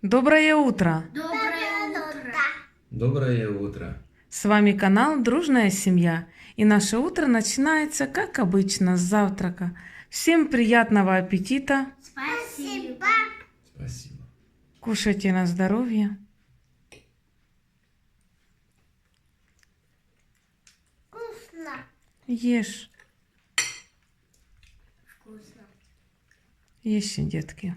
Доброе утро! Доброе утро. Доброе утро. С вами канал Дружная Семья. И наше утро начинается, как обычно, с завтрака. Всем приятного аппетита! Спасибо. Спасибо. Кушайте на здоровье. Вкусно. Ешь. Вкусно. Ешьте, детки.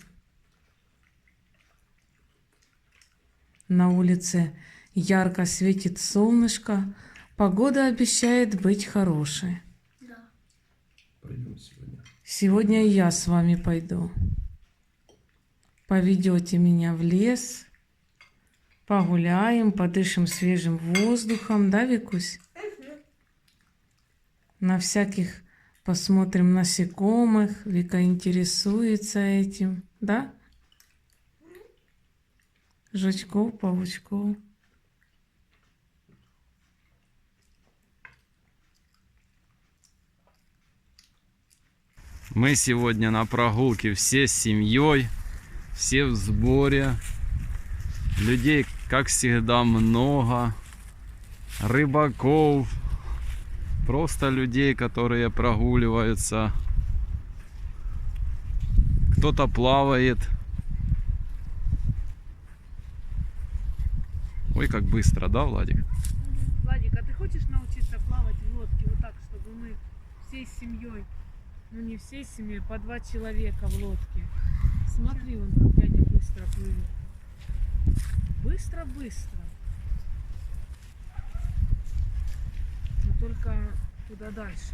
На улице ярко светит солнышко. Погода обещает быть хорошей. Да. Пойдем сегодня. Сегодня и я с вами пойду. Поведете меня в лес, погуляем, подышим свежим воздухом, да, Викусь? На всяких посмотрим насекомых. Вика интересуется этим, да? Жучков, паучков. Мы сегодня на прогулке все с семьей, все в сборе. Людей, как всегда, много. Рыбаков, просто людей, которые прогуливаются. Кто-то плавает. Ой, как быстро, да, Владик? Владик, а ты хочешь научиться плавать в лодке вот так, чтобы мы всей семьей, ну не всей семьей, по 2 человека в лодке? Смотри, вон как дядя быстро плывет. Быстро-быстро. Но только туда дальше.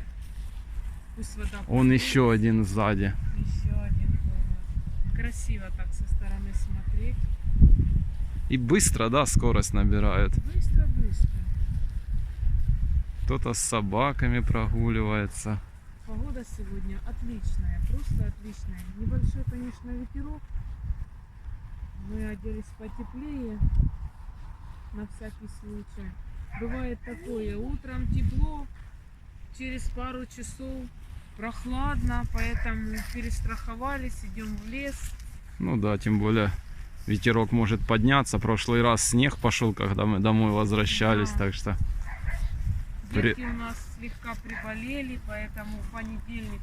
Пусть вода... Он еще один сзади. Еще один плывет. Красиво так со стороны смотреть. И быстро, да, скорость набирают. Быстро-быстро. Кто-то с собаками прогуливается. Погода сегодня отличная, просто отличная. Небольшой, конечно, ветерок. Мы оделись потеплее, на всякий случай. Бывает такое, утром тепло, через пару часов прохладно, поэтому перестраховались, идем в лес. Ну да, тем более ветерок может подняться. Прошлый раз снег пошел, когда мы домой возвращались, Да. так что... Детки у нас слегка приболели, поэтому в понедельник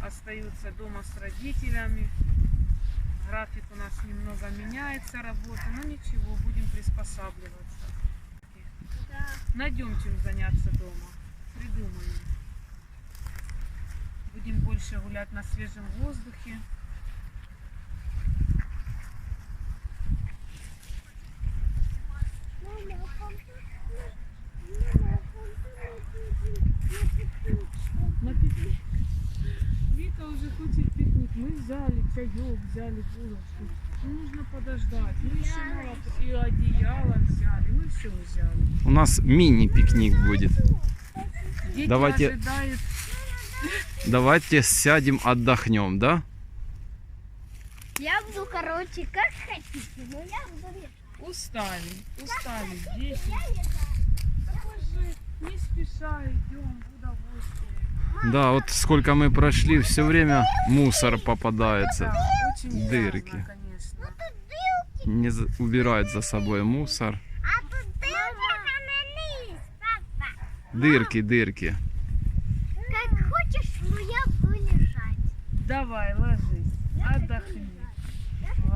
остаются дома с родителями. График у нас немного меняется, работа, но ничего, будем приспосабливаться. Да. Найдем чем заняться дома, придумаем. Будем больше гулять на свежем воздухе. На пикник. Вика уже хочет пикник. Мы взяли чаек, взяли булочку. Ну, нужно подождать. Мы еще мало и одеяло взяли. Мы все взяли. У нас мини-пикник будет. Дети Давайте- ожидают. Давайте сядем, отдохнем, да? Я буду, короче, как хотите, но я буду решать. Устали, дети. Не спеша идем в удовольствие. Да, вот сколько мы прошли, все время мусор попадается. Да, очень Дырки. грязно, конечно. Не убирают за собой мусор. А тут дырка, папа. Дырки. Как хочешь, но я буду лежать. Давай, ложись, отдохни.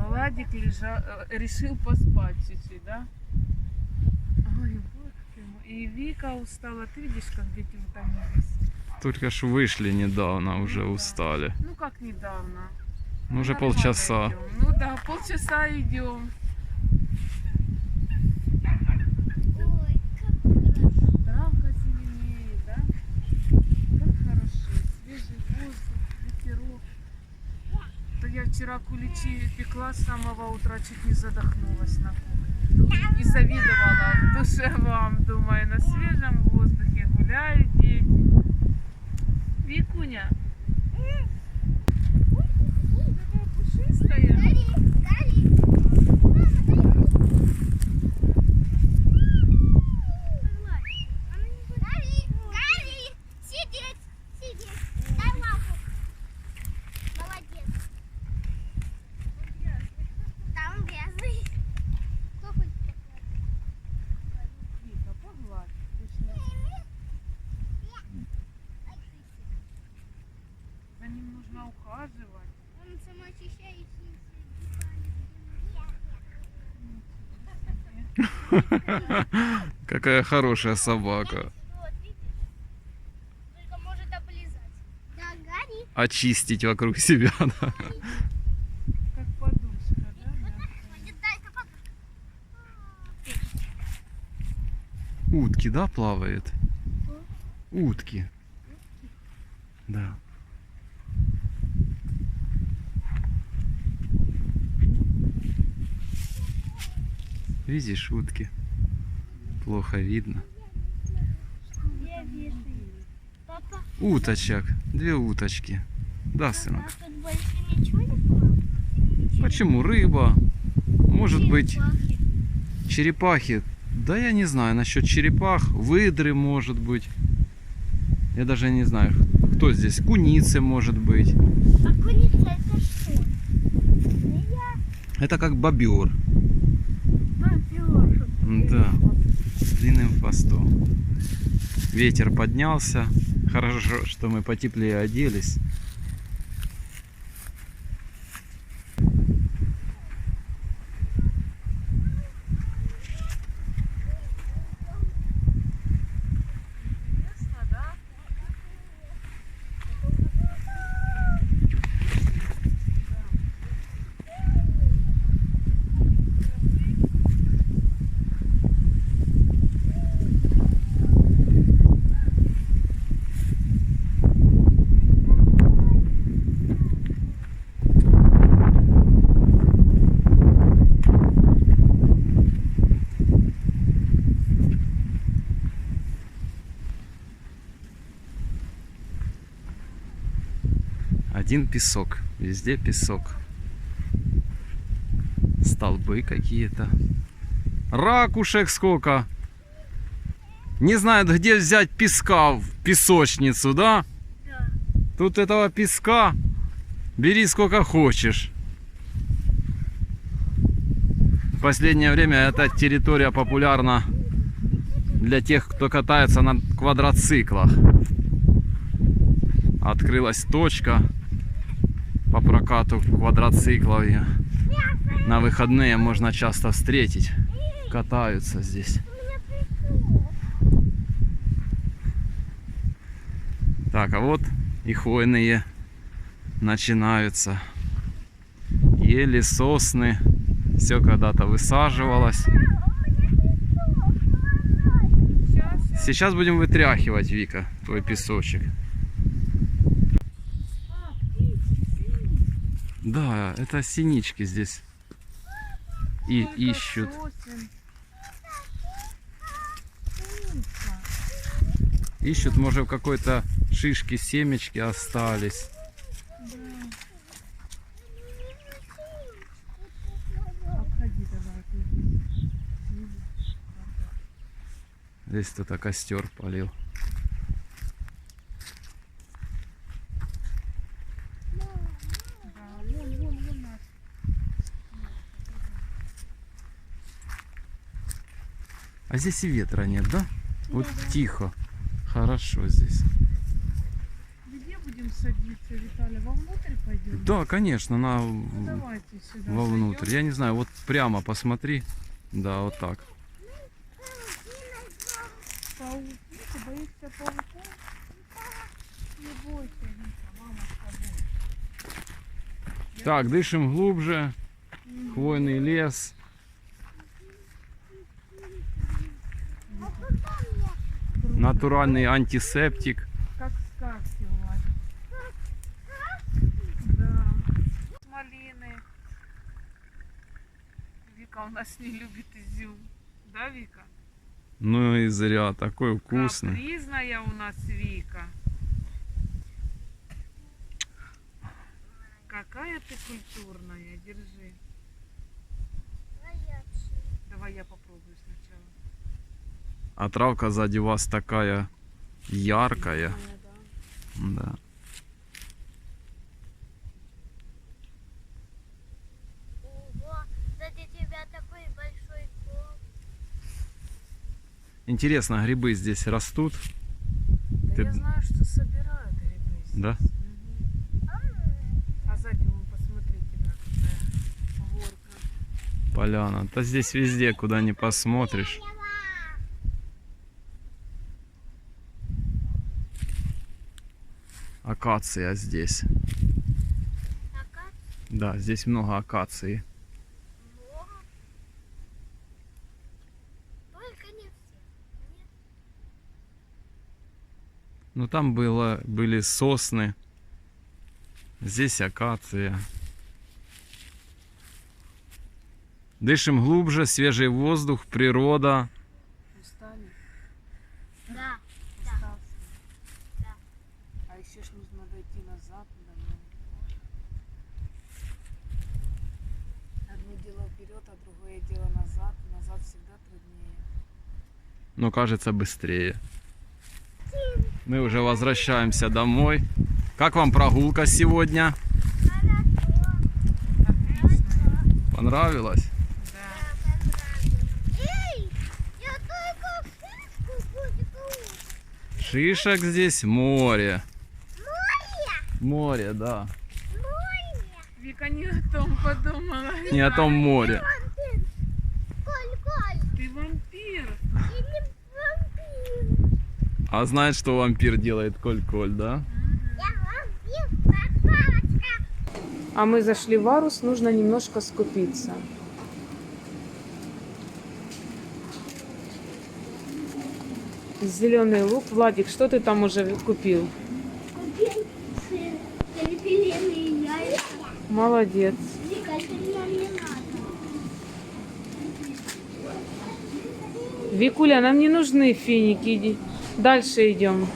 Владик решил поспать чуть-чуть, да? Ой, боже ты мой. И Вика устала. Ты видишь, как дети утомились? Только ж вышли недавно, уже Ну да. устали. Ну как недавно? Ну, уже Нормально полчаса. идем. Ну да, полчаса идем. Ой, как хорошо. Травка зеленеет, да? Как хорошо. Свежий воздух, ветерок. То я вчера куличи пекла с самого утра, чуть не задохнулась на кухне. И завидовала в душе вам, думаю, на свежем воздухе гуляют дети. Викуня. Какая пушистая. Гори, сидеть. Дай лапу. Молодец. Там грязный. Какая хорошая собака. Вот, видишь? Только может облизать. Да, горит. Очистить вокруг себя, да. Как подушка, да? Да. Дай-ка подушку. Утки, да, плавает? Утки. Да. Видишь, утки? Плохо видно. Я вижу. Папа, Уточек. 2 уточки. Да, сынок? а тут больше ничего не было? Почему? Рыба. Может быть, Черепахи. черепахи. Да я не знаю насчет черепах. Выдры, может быть. Я даже не знаю, кто здесь. Куницы, может быть. А куница это что? Змея? Это как бобер. Бобер. Да. С длинным хвостом. Ветер поднялся. Хорошо, что мы потеплее оделись. Интересно, да? Один песок. Везде песок. Столбы какие-то. Ракушек сколько. Не знают, где взять песка в песочницу, да? Да. Тут этого песка бери сколько хочешь. В последнее время эта территория популярна для тех, кто катается на квадроциклах. Открылась точка по прокату квадроциклов. И на выходные можно часто встретить. Катаются здесь. Так, а вот и хвойные начинаются. Ели, сосны. Все когда-то высаживалось. Сейчас будем вытряхивать, Вика, твой песочек. Да, это синички здесь. И ищут. Ищут, может, в какой-то шишке семечки остались. Обходи давай. Здесь кто-то костер полил. А здесь и ветра нет, да? Вот тихо. Хорошо здесь. Где будем садиться, Виталий? Вовнутрь пойдем? Да, конечно, Давайте сюда. вовнутрь. зайдем. Я не знаю, вот прямо посмотри. Да, вот так. Паук. Ну, ты боишься пауков? Не бойся, Вика, мама с тобой. Так, дышим глубже. Хвойный лес. Натуральный антисептик. Как сказки, Владя. Да. Малины. Вика у нас не любит изюм. Да, Вика? Ну и зря, такой вкусный. Капризная у нас Вика. Какая ты культурная. Держи. Давай я попробую сначала. А травка сзади вас такая яркая. Да. Да. Ого, сзади тебя такой большой кол. Интересно, грибы здесь растут? Да Ты- я знаю, что собирают грибы здесь. Да? Мгм. А сзади вон, посмотри, тебя какая горка. поляна. Да здесь везде, куда ни посмотришь. Акация здесь. Да, здесь много акации. Только не все. Ну там были сосны. Здесь акация. Дышим глубже, свежий воздух, природа. Устали? Да. Устался. Да. А еще ж нужно дойти назад домой. Одно дело вперед, а другое дело назад. Назад всегда труднее. Но кажется быстрее. Мы уже возвращаемся домой. Как вам прогулка сегодня? Отлично. Понравилось? Да. Эй, я только фишку буду. Шишек здесь море. Море, Море, да. море. Вика не о том подумала. Не о том море. Вампир. Коль-коль. Ты вампир. Или вампир. А знает, что вампир делает коль-коль, да? Я вампир, как палочка. А мы зашли в Арус, нужно немножко скупиться. Зеленый лук. Владик, что ты там уже купил? Купил сыр, перепелиные яйца. Молодец. Вика, это нам не надо. Викуля, нам не нужны финики. Иди. Дальше идем.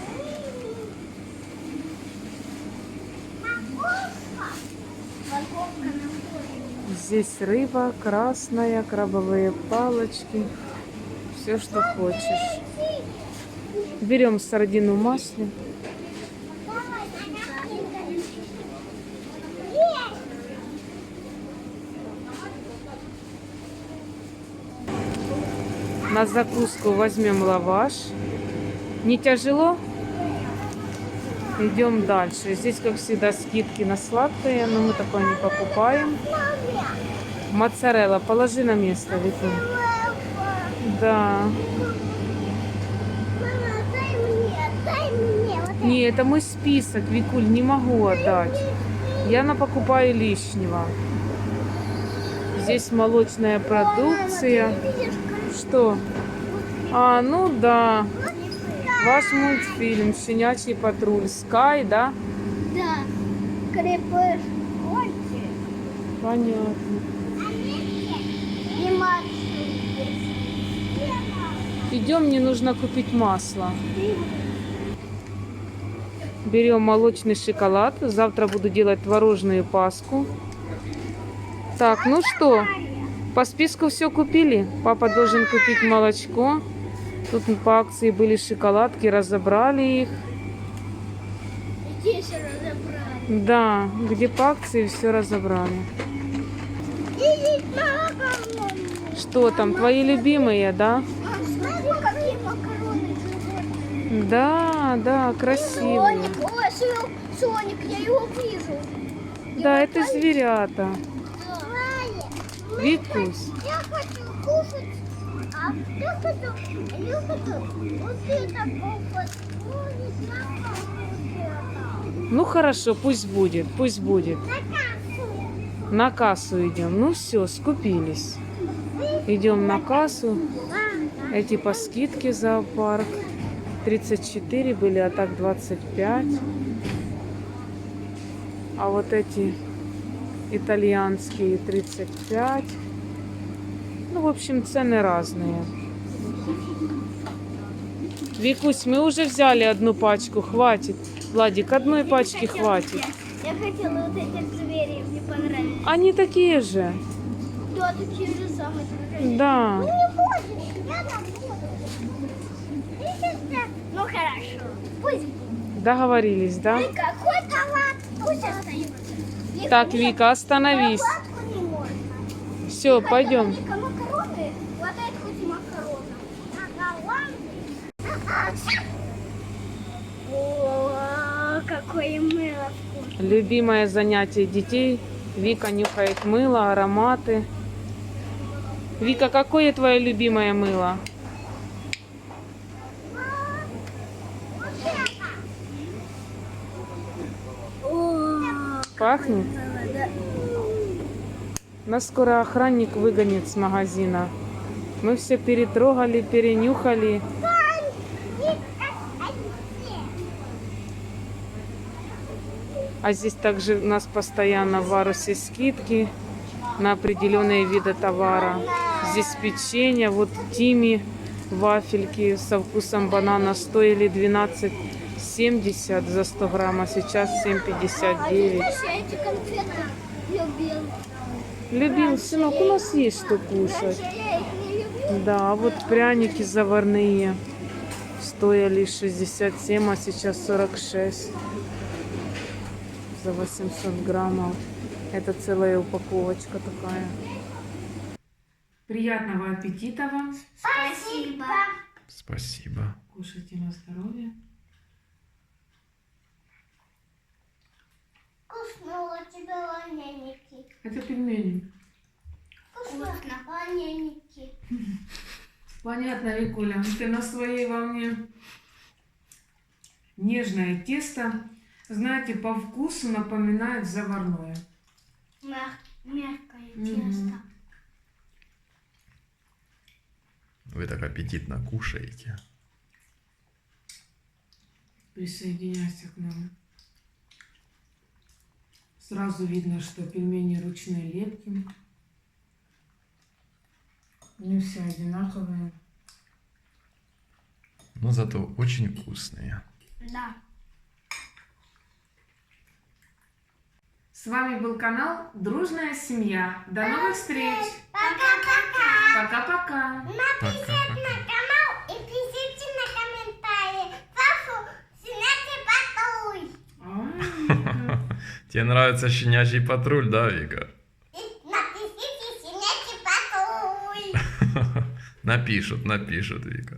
Морковка на поле. Здесь рыба красная, крабовые палочки. Все, что хочешь. Берем сардину в масле. На закуску возьмем лаваш. Не тяжело? Идем дальше. Здесь, как всегда, скидки на сладкое, но мы такое не покупаем. Моцарелла, положи на место, Викуль. Да. Мама, дай мне. Вот Не, это мой список, Викуль, не могу отдать. Я напокупаю лишнего. Здесь молочная продукция. Что? А, ну да. Ваш мультфильм «Щенячий патруль». Скай, да? Да. Крепыш. Понятно. И Макс. Идем, мне нужно купить масло. Берем молочный шоколад. Завтра буду делать творожную паску. Так, ну что, по списку все купили. Папа должен купить молочко. Тут по акции были шоколадки, разобрали их. Здесь разобрали. Да, где по акции все разобрали. И молоко. Что там, твои любимые, да? Смотри, какие макароны животные. Да, да, красивые. Соник, ой, Соник, я его вижу. Да, это зверята. Да. Викусь. Я хочу кушать, а я хочу вот это кушать. Ну, не знаю, как Ну хорошо, пусть будет, пусть будет. это. На кассу идем. Ну все, скупились. Идем на кассу. Эти по скидке зоопарк. 34 были, а так 25. А вот эти итальянские 35. Ну, в общем, цены разные. Викусь, мы уже взяли одну пачку, хватит. Владик, одной пачки хватит. Я хотела вот этих зверей, мне понравились. Они такие же. Да, такие же самые. Да. Ну, не хочешь, я там буду. Ну, хорошо, пусть будет. Договорились, да? И какой товар? Пусть остается. Так, Вика, остановись. Шоколадку не можно. Все, пойдем. Вика, макароны, хватает хоть и макаронов. О, какое мыло вкусное. Любимое занятие детей. Вика нюхает мыло, ароматы. Вика, какое твое любимое мыло? Пахнет? Нас скоро охранник выгонит с магазина. Мы все перетрогали, перенюхали. А здесь также у нас постоянно в Варусе скидки на определенные виды товара. Здесь печенье, вот Тими вафельки со вкусом банана стоили 12,70 за 100 грамм, а сейчас 7,59. Эти конфеты любил. Любил, сынок, у нас есть что кушать. Я их не люблю. Да, а вот пряники заварные стоили 67, а сейчас 46 за 800 граммов. Это целая упаковочка такая. Приятного аппетита вам. Спасибо. Спасибо. Кушайте на здоровье. Вкусно у тебя вареники. Это пельмени. Вкусно. Вареники. Понятно, Викуля, ты на своей волне. Нежное тесто, знаете, по вкусу напоминает заварное. Мягкое Мгм. тесто. Вы так аппетитно кушаете. Присоединяйся к нам. Сразу видно, что пельмени ручной лепки. Не все одинаковые. Но зато очень вкусные. Да. С вами был канал Дружная семья. До новых встреч. Пока-пока. Пока-пока. Напишите Пока-пока. на канал и пишите на комментарии. Папу, сняйте патруль. Ай, Тебе нравится щенячий патруль, да, Вика? И напишите сняйте патруль. Напишут, Вика.